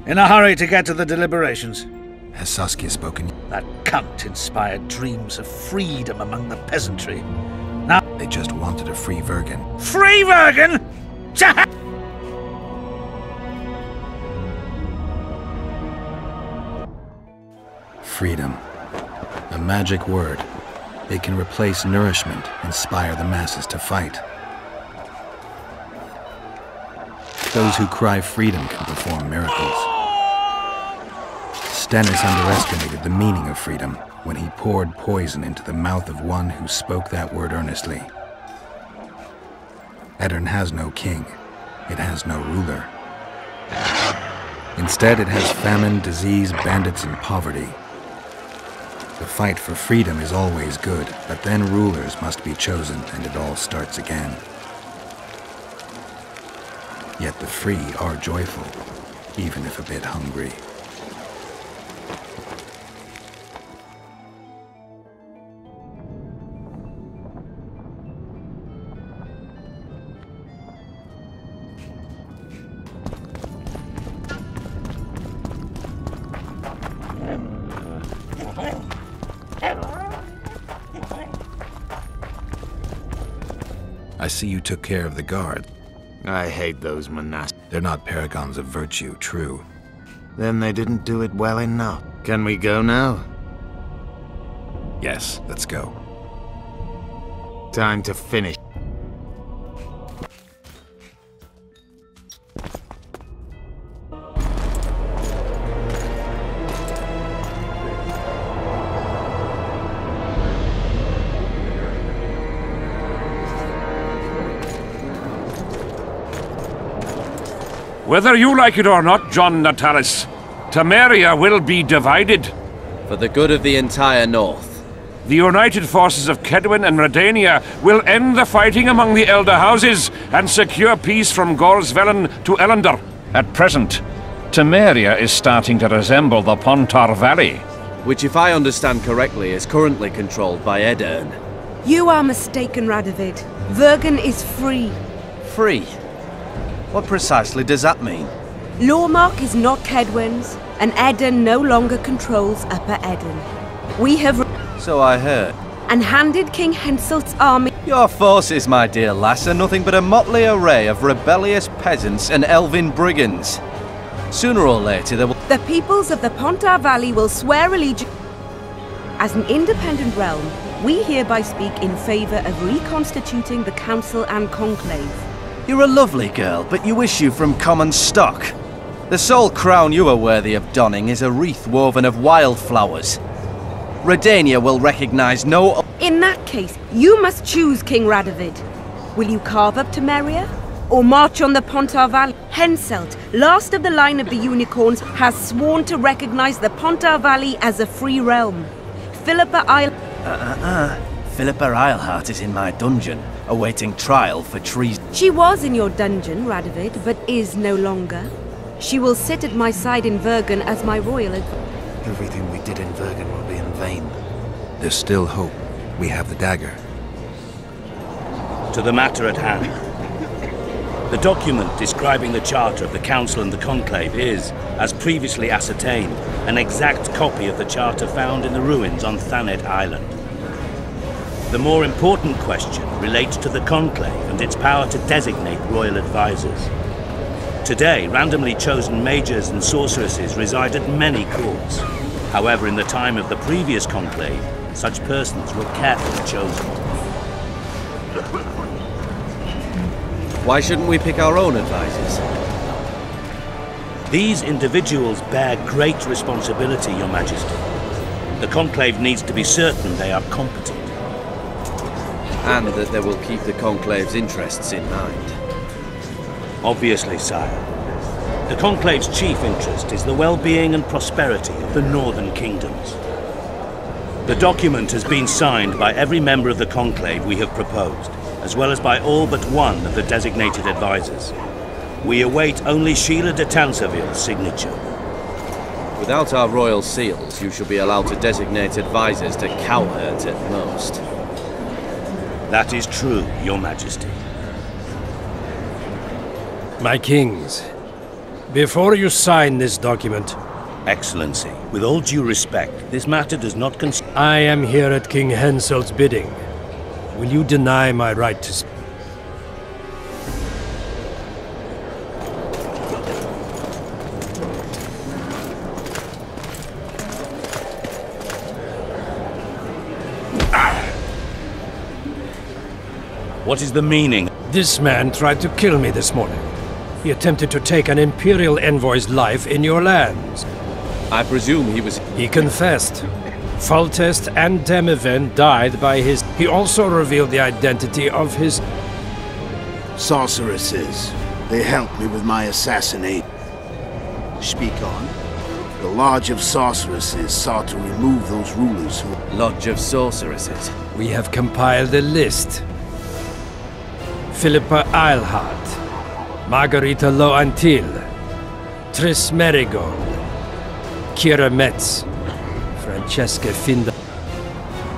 In a hurry to get to the deliberations. Has Saskia spoken? That cunt inspired dreams of freedom among the peasantry. Now They just wanted a free Vergen. free Vergen? Freedom. A magic word. It can replace nourishment, inspire the masses to fight. Those who cry freedom can perform miracles. Stennis underestimated the meaning of freedom when he poured poison into the mouth of one who spoke that word earnestly. Edirn has no king. It has no ruler. Instead, it has famine, disease, bandits, and poverty. The fight for freedom is always good, but then rulers must be chosen and it all starts again. Yet the free are joyful, even if a bit hungry. I see you took care of the guard. I hate those monastics. They're not paragons of virtue, true. Then they didn't do it well enough. Can we go now? Yes, let's go. Time to finish. Whether you like it or not, John Natalis, Temeria will be divided. For the good of the entire North. The united forces of Kedwen and Redania will end the fighting among the Elder Houses and secure peace from Gorsvelen to Ellender. At present, Temeria is starting to resemble the Pontar Valley. Which, if I understand correctly, is currently controlled by Edirn. You are mistaken, Radovid. Vergen is free. Free? What precisely does that mean? Lormark is not Kedwen's, and Edirn no longer controls Upper Edirn. We have So I heard. and handed King Henselt's army. Your forces, my dear lass, are nothing but a motley array of rebellious peasants and elven brigands. Sooner or later they will... The peoples of the Pontar Valley will swear allegiance. As an independent realm, we hereby speak in favor of reconstituting the Council and Conclave. You're a lovely girl, but you issue from common stock. The sole crown you are worthy of donning is a wreath woven of wildflowers. Redania will recognize no... In that case, you must choose, King Radovid. Will you carve up Temeria, or march on the Pontar Valley? Henselt, last of the line of the unicorns, has sworn to recognize the Pontar Valley as a free realm. Philippa Philippa Eilhart is in my dungeon, awaiting trial for treason. She was in your dungeon, Radovid, but is no longer. She will sit at my side in Vergen as my royal advisor. Everything we did in Vergen will be in vain. There's still hope. We have the dagger. To the matter at hand. The document describing the charter of the Council and the Conclave is, as previously ascertained, an exact copy of the charter found in the ruins on Thanet Island. The more important question relates to the Conclave and its power to designate royal advisors. Today, randomly chosen mages and sorceresses reside at many courts. However, in the time of the previous Conclave, such persons were carefully chosen. Why shouldn't we pick our own advisors? These individuals bear great responsibility, Your Majesty. The Conclave needs to be certain they are competent. And that they will keep the Conclave's interests in mind. Obviously, sire. The Conclave's chief interest is the well-being and prosperity of the northern kingdoms. The document has been signed by every member of the Conclave we have proposed, as well as by all but one of the designated advisors. We await only Sheila de Tanseville's signature. Without our royal seals, you shall be allowed to designate advisors to cowherd at most. That is true, Your Majesty. My kings, Before you sign this document... Excellency, with all due respect, this matter does not concern... I am here at King Henselt's bidding. Will you deny my right to speak? What is the meaning? This man tried to kill me this morning. He attempted to take an Imperial envoy's life in your lands. I presume he was... He confessed. Foltest and Demiven died by his... He also revealed the identity of his... Sorceresses. They helped me with my assassination. Speak on. The Lodge of Sorceresses sought to remove those rulers who... Lodge of Sorceresses? We have compiled a list. Philippa Eilhart, Margarita Loantil, Triss Merigold, Kira Metz, Francesca Finda.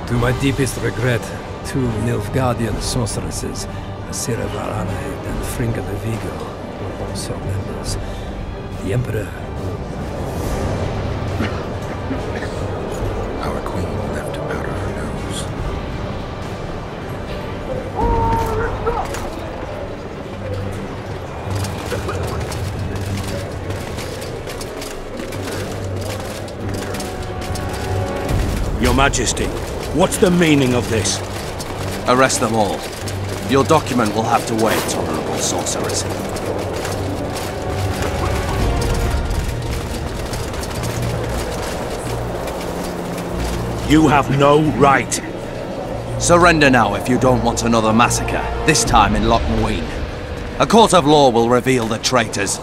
To my deepest regret, 2 Nilfgaardian sorceresses, Asira Varanheid and Fringa de Vigo, were also members. The Emperor... Our queen left to powder her nose. Your Majesty, what's the meaning of this? Arrest them all. Your document will have to wait, Honorable Sorceress. You have no right. Surrender now if you don't want another massacre, this time in Loch Muine. A court of law will reveal the traitors.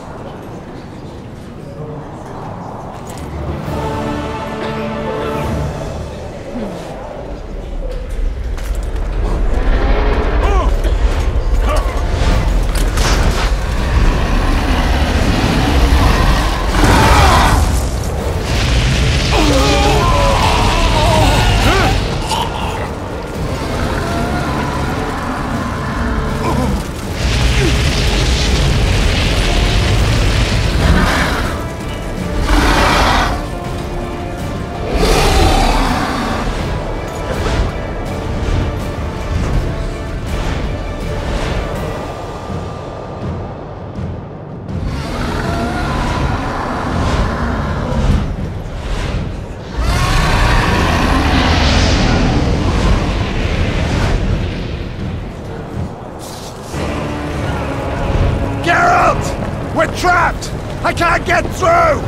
Trapped! I can't get through!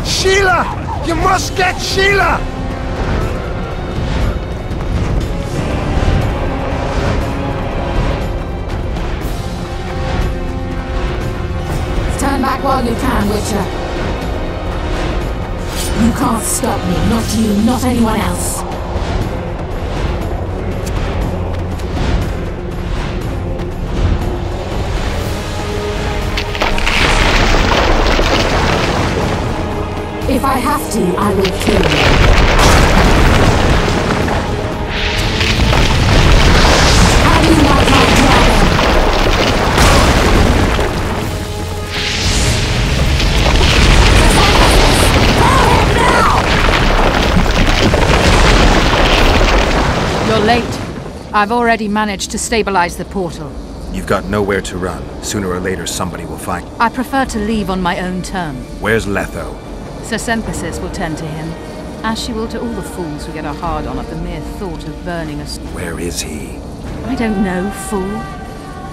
Sheila! You must get Sheila! Stand back while you can, Witcher. You can't stop me, not you, not anyone else. If I have to, I will kill you. How do you like my dragon? You're late. I've already managed to stabilize the portal. You've got nowhere to run. Sooner or later, somebody will find you. I prefer to leave on my own terms. Where's Letho? Sir Synthesis will tend to him, as she will to all the fools who get a hard-on at the mere thought of burning us. Where is he? I don't know, fool.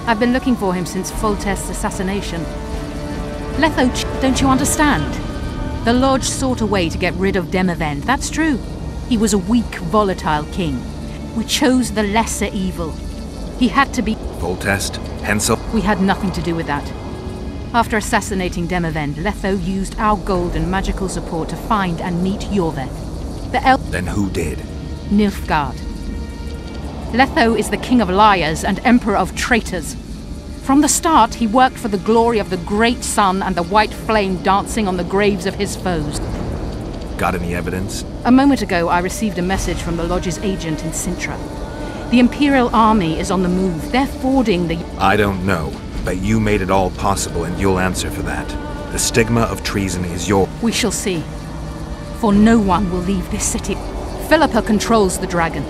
I've been looking for him since Foltest's assassination. Letho, don't you understand? The Lodge sought a way to get rid of Demavend, that's true. He was a weak, volatile king. We chose the lesser evil. He had to be... Foltest? Hensel? We had nothing to do with that. After assassinating Demavend, Letho used our gold and magical support to find and meet Yorveth. Then who did? Nilfgaard. Letho is the king of liars and emperor of traitors. From the start, he worked for the glory of the great sun and the white flame dancing on the graves of his foes. Got any evidence? A moment ago, I received a message from the Lodge's agent in Sintra. The Imperial army is on the move. They're fording the... I don't know, but you made it all possible and you'll answer for that. The stigma of treason is your... We shall see. For no one will leave this city. Philippa controls the dragon.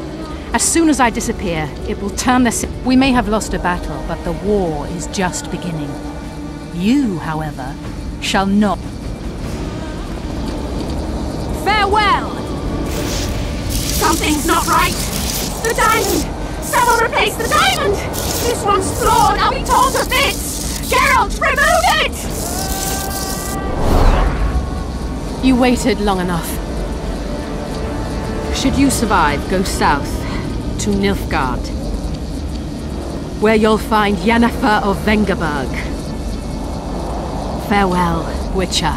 As soon as I disappear, it will turn the city. We may have lost a battle, but the war is just beginning. You, however, shall not. Farewell! Something's not right! The diamond! Someone replace the diamond! This one's flawed, I'll be torn to bits! Geralt, remove it! You waited long enough. Should you survive, go south to Nilfgaard, where you'll find Yennefer of Vengerberg. Farewell, Witcher.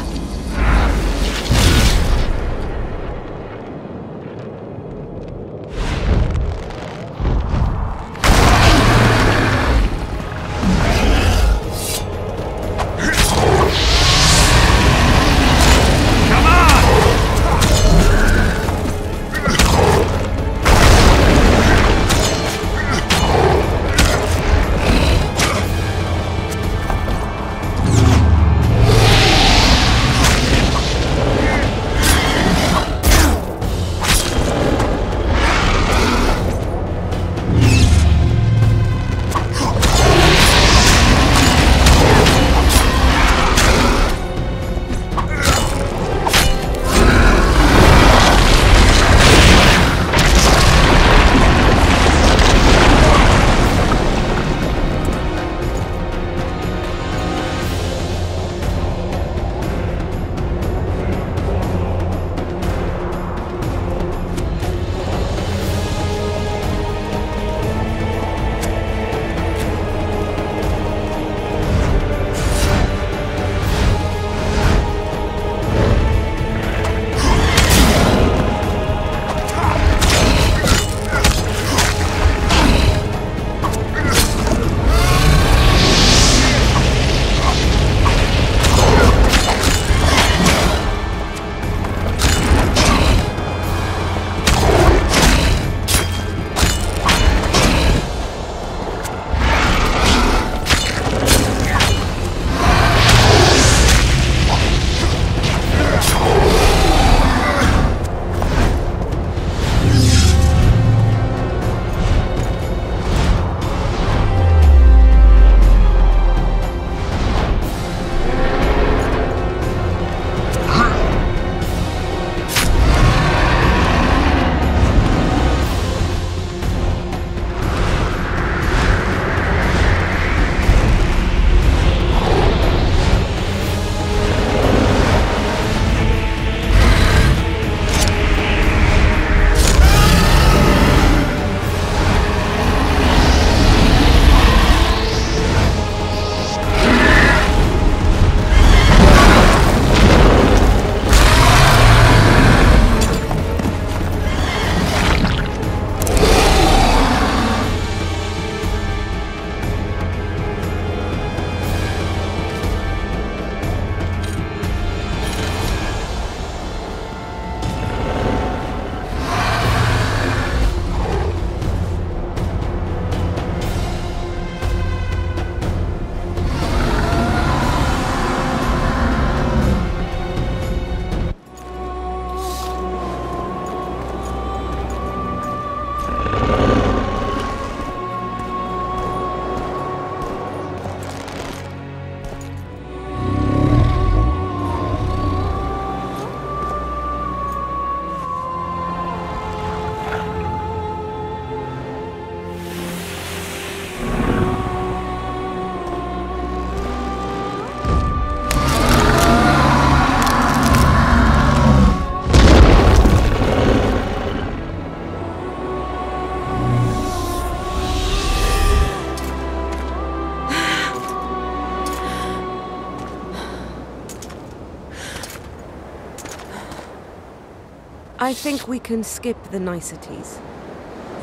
I think we can skip the niceties.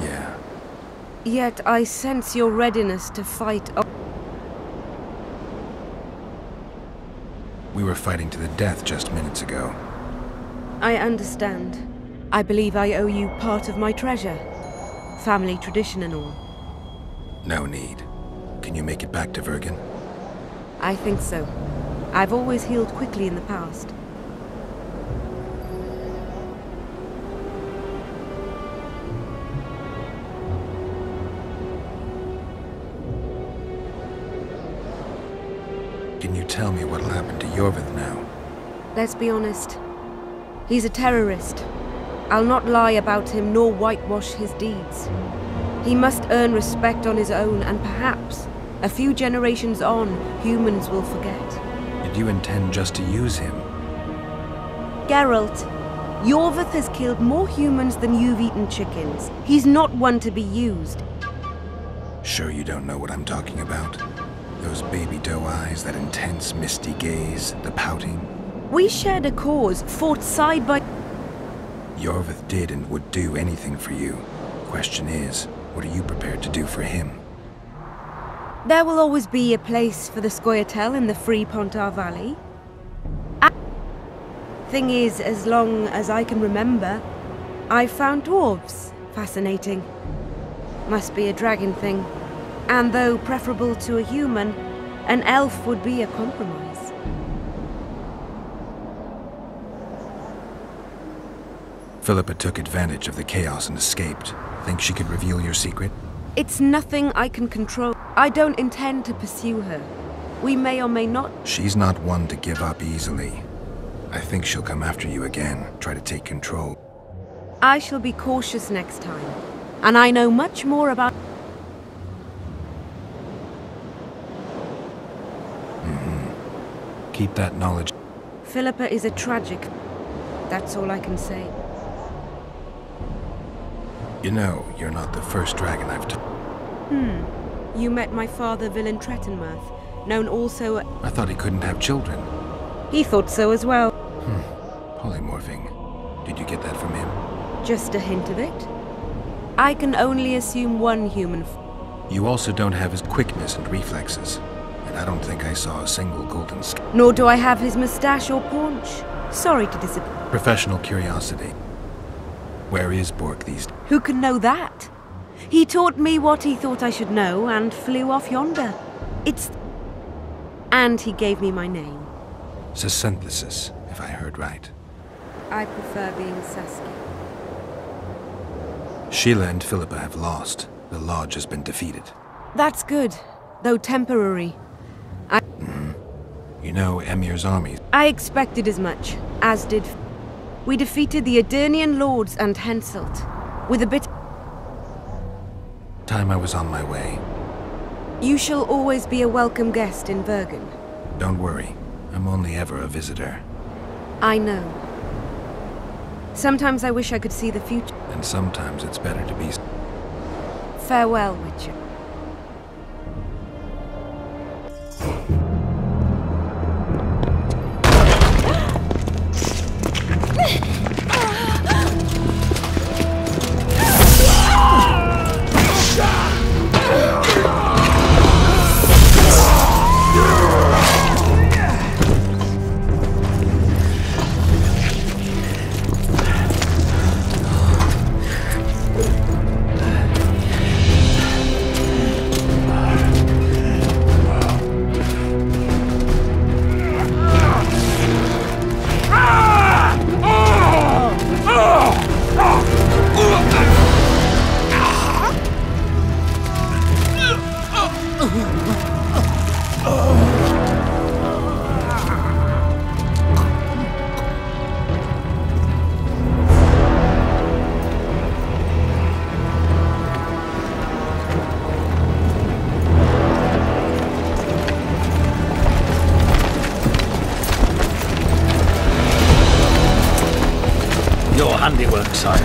Yeah. Yet I sense your readiness to fight. We were fighting to the death just minutes ago. I understand. I believe I owe you part of my treasure. Family tradition and all. No need. Can you make it back to Vergen? I think so. I've always healed quickly in the past. Can you tell me what'll happen to Yorvith now? Let's be honest. He's a terrorist. I'll not lie about him nor whitewash his deeds. He must earn respect on his own, and perhaps, a few generations on, humans will forget. Did you intend just to use him? Geralt, Yorvith has killed more humans than you've eaten chickens. He's not one to be used. Sure you don't know what I'm talking about? Those baby doe eyes, that intense, misty gaze, the pouting. We shared a cause, fought side by... Yorvith did and would do anything for you. Question is, what are you prepared to do for him? There will always be a place for the Scoia'tael in the free Pontar Valley. Thing is, as long as I can remember, I've found dwarves fascinating. Must be a dragon thing. And though preferable to a human, an elf would be a compromise. Philippa took advantage of the chaos and escaped. Think she could reveal your secret? It's nothing I can control. I don't intend to pursue her. We may or may not... She's not one to give up easily. I think she'll come after you again, try to take control. I shall be cautious next time. And I know much more about... Keep that knowledge. Philippa is a tragic... That's all I can say. You know, you're not the first dragon I've You met my father, Villain Trettenmirth, known also... I thought he couldn't have children. He thought so as well. Polymorphing. Did you get that from him? Just a hint of it. I can only assume one human... You also don't have his quickness and reflexes. And I don't think I saw a single golden scale. Nor do I have his moustache or paunch. Sorry to disappoint. Professional curiosity. Where is Bork these days? Who can know that? He taught me what he thought I should know and flew off yonder. It's... And he gave me my name. Synthesis, if I heard right. I prefer being Saskia. Sheila and Philippa have lost. The Lodge has been defeated. That's good, though temporary. You know Emir's armies. I expected as much, as did... We defeated the Aedirnian lords and Henselt, with a bit... Time I was on my way. You shall always be a welcome guest in Bergen. Don't worry, I'm only ever a visitor. I know. Sometimes I wish I could see the future. And sometimes it's better to be... Farewell, Witcher. Handiwork, sire.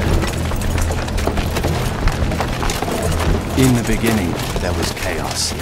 In the beginning, there was chaos.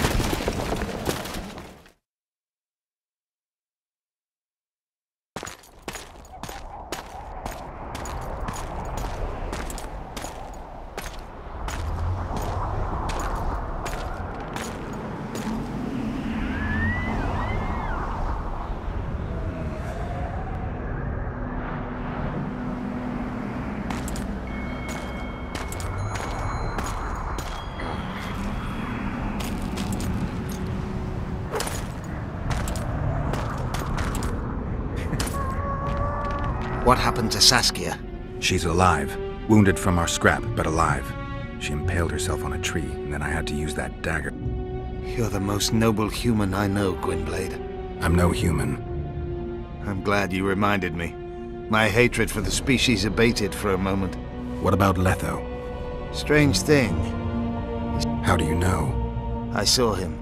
What happened to Saskia? She's alive. Wounded from our scrap, but alive. She impaled herself on a tree, and then I had to use that dagger. You're the most noble human I know, Gwynblade. I'm no human. I'm glad you reminded me. My hatred for the species abated for a moment. What about Letho? Strange thing. How do you know? I saw him.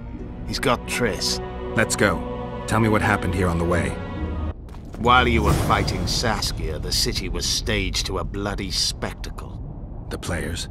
He's got Triss. Let's go. Tell me what happened here on the way. While you were fighting Saskia, the city was staged to a bloody spectacle. The players?